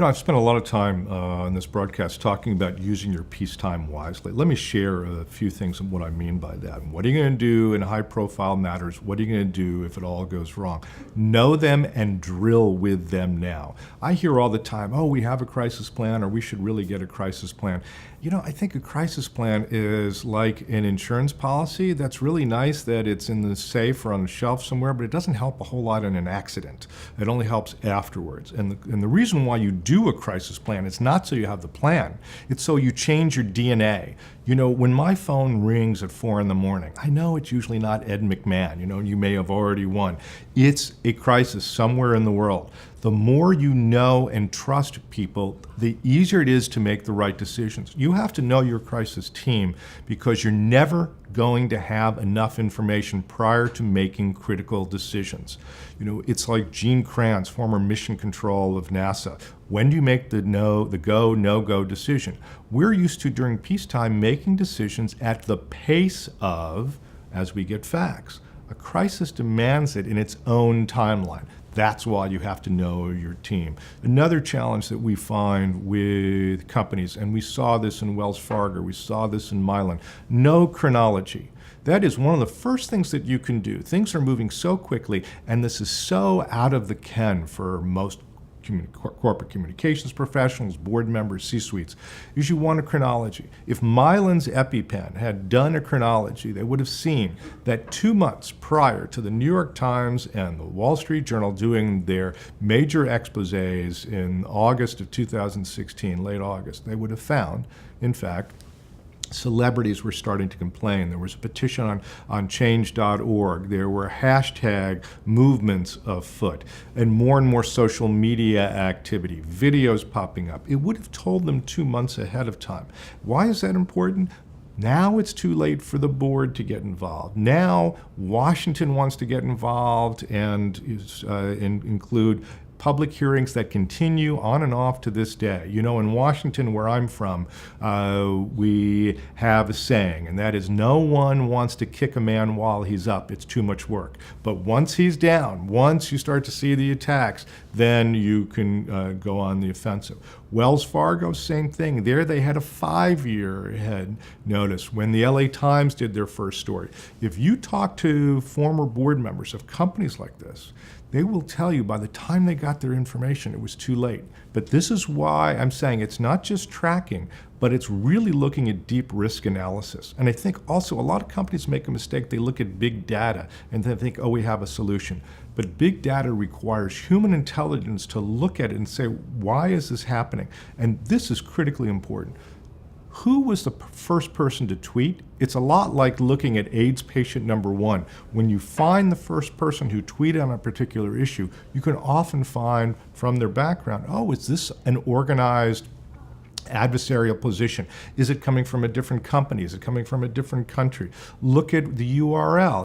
I've spent a lot of time in this broadcast talking about using your peacetime wisely. Let me share a few things of what I mean by that. What are you going to do in high-profile matters? What are you going to do if it all goes wrong? Know them and drill with them now. I hear all the time, oh, we have a crisis plan, or we should really get a crisis plan. I think a crisis plan is like an insurance policy. That's really nice that it's in the safe or on the shelf somewhere, but it doesn't help a whole lot in an accident. It only helps afterwards. And the reason why you do a crisis plan is not so you have the plan. It's so you change your DNA. When my phone rings at 4 in the morning, I know it's usually not Ed McMahon. You may have already won. It's a crisis somewhere in the world. The more you know and trust people, the easier it is to make the right decisions. You have to know your crisis team because you're never going to have enough information prior to making critical decisions. It's like Gene Kranz, former mission control of NASA. When do you make the go, no-go decision? We're used to, during peacetime, making decisions at the pace of, as we get facts. A crisis demands it in its own timeline. That's why you have to know your team. Another challenge that we find with companies, and we saw this in Wells Fargo, we saw this in Mylan, no chronology. That is one of the first things that you can do. Things are moving so quickly, and this is so out of the ken for most corporate communications professionals, board members, C-suites, is you want a chronology. If Mylan's EpiPen had done a chronology, they would have seen that 2 months prior to the New York Times and the Wall Street Journal doing their major exposés in August of 2016, late August, they would have found, in fact, celebrities were starting to complain. There was a petition on change.org. There were hashtag movements afoot and more social media activity, videos popping up. It would have told them 2 months ahead of time. Why is that important? Now it's too late for the board to get involved. Now Washington wants to get involved and include public hearings that continue on and off to this day. In Washington, where I'm from, we have a saying, and that is, no one wants to kick a man while he's up. It's too much work. But once he's down, once you start to see the attacks, then you can go on the offensive. Wells Fargo, same thing. There they had a 5-year head notice when the LA Times did their first story. If you talk to former board members of companies like this, they will tell you by the time they got their information, it was too late. But this is why I'm saying it's not just tracking, but it's really looking at deep risk analysis. And I think also a lot of companies make a mistake. They look at big data and they think, oh, we have a solution. But big data requires human intelligence to look at it and say, why is this happening? And this is critically important. Who was the first person to tweet? It's a lot like looking at AIDS patient number 1. When you find the first person who tweeted on a particular issue, you can often find from their background, oh, is this an organized adversarial position? Is it coming from a different company? Is it coming from a different country? Look at the URL.